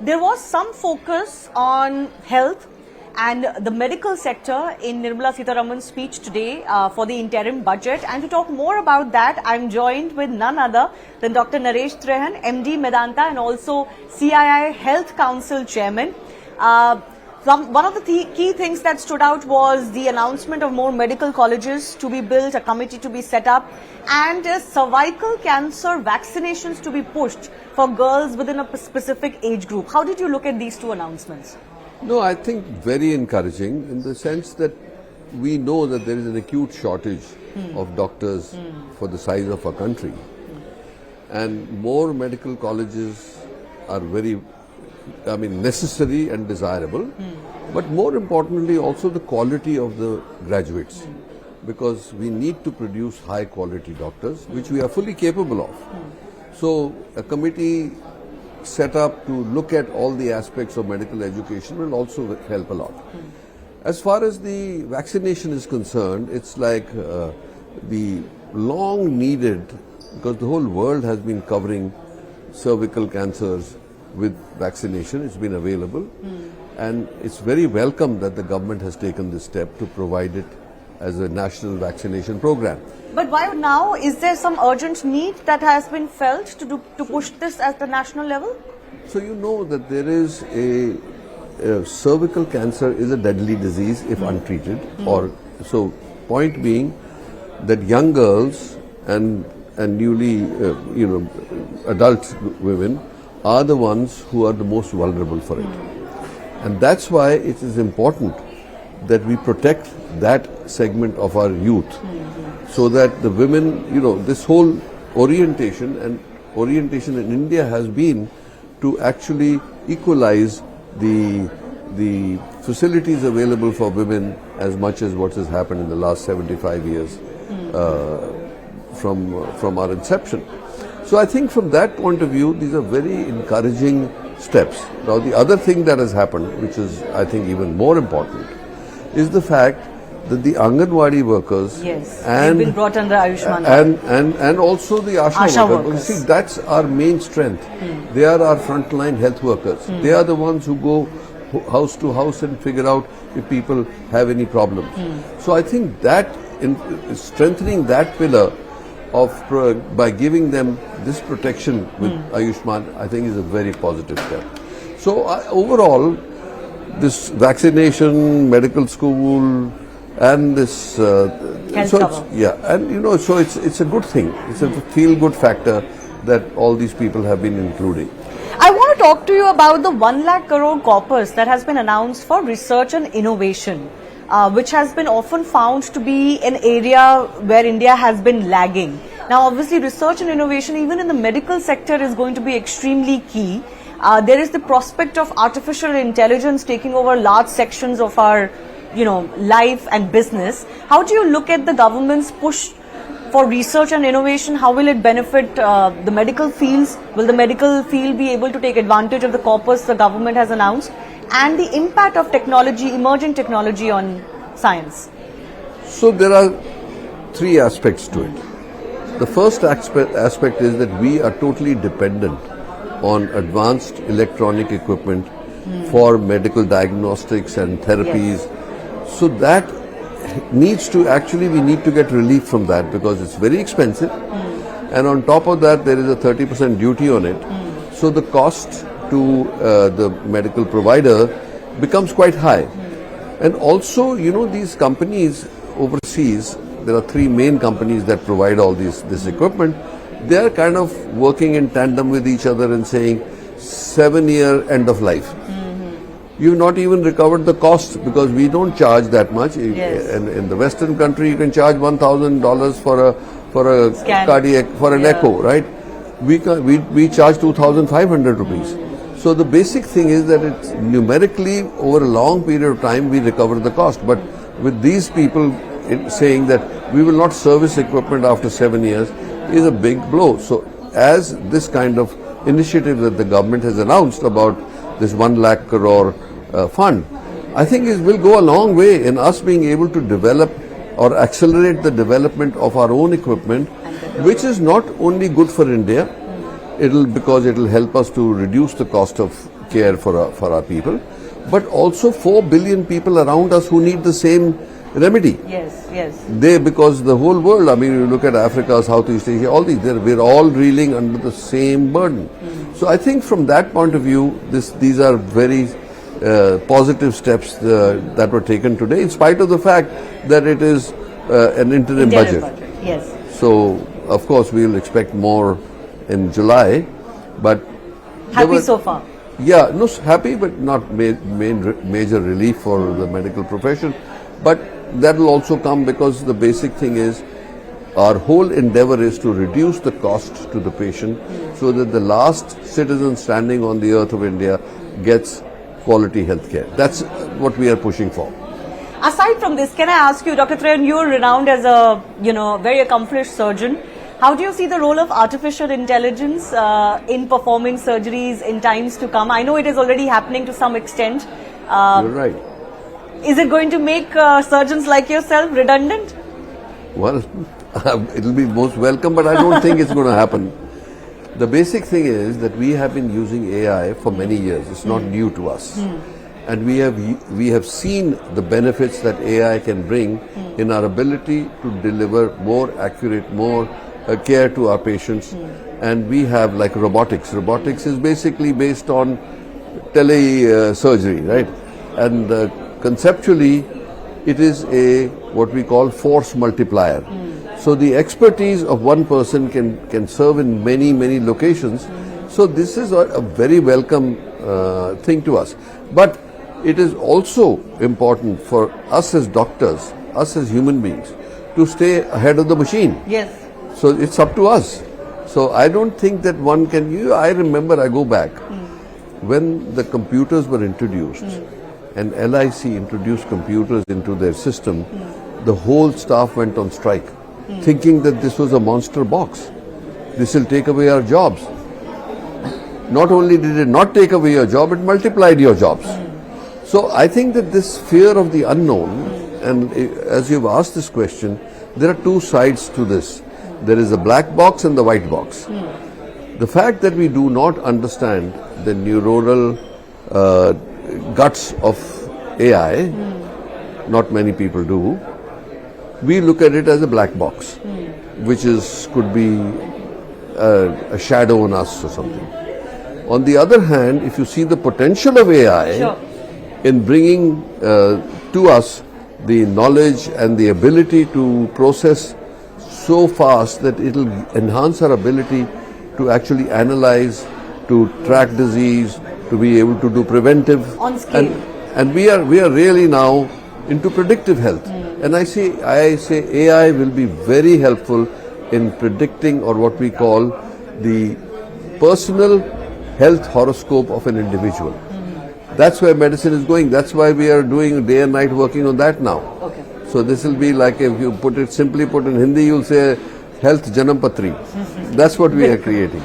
there was some focus on health and the medical sector in Nirmala Sitharaman's speech today for the interim budget. And to talk more about that, I'm joined with none other than Dr. Naresh Trehan, MD Medanta, and also CII Health Council Chairman. One of the key things that stood out was the announcement of more medical colleges to be built, a committee to be set up, and cervical cancer vaccinations to be pushed for girls within a specific age group. How did you look at these two announcements? No, I think very encouraging in the sense that we know that there is an acute shortage of doctors for the size of our country. And more medical colleges are very, necessary and desirable. But more importantly, also the quality of the graduates. Because we need to produce high quality doctors, which we are fully capable of. So a committee set up to look at all the aspects of medical education will also help a lot. As far as the vaccination is concerned, it's like the long needed, because the whole world has been covering cervical cancers with vaccination. It's been available and it's very welcome that the government has taken this step to provide it as a national vaccination program. But why now? Is there some urgent need that has been felt to push this at the national level? So you know that there is a cervical cancer is a deadly disease if untreated. So point being that young girls and newly adult women are the ones who are the most vulnerable for it. And that's why it is important that we protect that segment of our youth. So that the women, this whole orientation in India has been to actually equalize the facilities available for women as much as what has happened in the last 75 years from our inception. So I think from that point of view, these are very encouraging steps. Now the other thing that has happened, which is I think even more important, is the fact that the Anganwadi workers and been brought under Ayushman and also the Asha workers. See, that's our main strength. They are our frontline health workers. They are the ones who go house to house and figure out if people have any problems. So I think that strengthening that pillar by giving them this protection with Ayushman, I think is a very positive step. So overall, this vaccination, medical school, and this so it's a good thing. It's a feel-good factor that all these people have been including. I want to talk to you about the 1 lakh crore corpus that has been announced for research and innovation, which has been often found to be an area where India has been lagging. Now, obviously, research and innovation, even in the medical sector, is going to be extremely key. There is the prospect of artificial intelligence taking over large sections of our life and business. How do you look at the government's push for research and innovation? How will it benefit the medical fields? Will the medical field be able to take advantage of the corpus the government has announced? And the impact of technology, emerging technology on science? So there are three aspects to it. The first aspect is that we are totally dependent on advanced electronic equipment for medical diagnostics and therapies. So that needs to we need to get relief from that because it's very expensive. And on top of that, there is a 30% duty on it. So the cost to the medical provider becomes quite high. And also, these companies overseas, there are three main companies that provide all this equipment. They are kind of working in tandem with each other and saying 7-year end of life. You've not even recovered the cost because we don't charge that much. In the Western country, you can charge $1,000 for a cardiac, for an echo, right? We charge 2,500 rupees. So the basic thing is that it's numerically over a long period of time we recover the cost. But with these people saying that we will not service equipment after 7 years is a big blow. So as this kind of initiative that the government has announced about this 1 lakh crore fund, I think it will go a long way in us being able to develop or accelerate the development of our own equipment, which is not only good for India, because it will help us to reduce the cost of care for our people, but also 4 billion people around us who need the same remedy. Yes, yes. Because the whole world, I mean, you look at Africa, Southeast Asia, all these, we're all reeling under the same burden. So I think from that point of view, these are very positive steps that were taken today, in spite of the fact that it is an interim budget. Yes. So, of course, we'll expect more in July, but happy so far. Yeah, no, happy, but not major relief for the medical profession. But that will also come because the basic thing is our whole endeavor is to reduce the cost to the patient so that the last citizen standing on the earth of India gets quality health care. That's what we are pushing for. Aside from this, can I ask you, Dr. Trayan, you're renowned as a very accomplished surgeon. How do you see the role of artificial intelligence in performing surgeries in times to come? I know it is already happening to some extent. You're right. Is it going to make surgeons like yourself redundant? Well, it'll be most welcome, but I don't think it's going to happen. The basic thing is that we have been using AI for many years. It's not new to us. And we have seen the benefits that AI can bring in our ability to deliver more accurate, more care to our patients. And we have like robotics. Robotics is basically based on tele-surgery, right? And conceptually, it is what we call force multiplier. So the expertise of one person can serve in many, many locations. So this is a very welcome thing to us. But it is also important for us as doctors, us as human beings, to stay ahead of the machine. Yes. So it's up to us. So I don't think that one can. I remember, I go back when the computers were introduced and LIC introduced computers into their system, the whole staff went on strike, thinking that this was a monster box. This will take away our jobs. Not only did it not take away your job, it multiplied your jobs. So I think that this fear of the unknown, and as you've asked this question, there are two sides to this. There is the black box and the white box. The fact that we do not understand the neuronal guts of AI, not many people do, we look at it as a black box, which could be a shadow on us or something. On the other hand, if you see the potential of AI in bringing to us the knowledge and the ability to process so fast that it will enhance our ability to actually analyze, to track disease, to be able to do preventive. On scale. And we are really now into predictive health. And I say AI will be very helpful in predicting, or what we call the personal health horoscope of an individual. That's where medicine is going. That's why we are doing day and night working on that now. Okay. So this will be like, if you simply put in Hindi, you'll say health Janam Patri. That's what we are creating.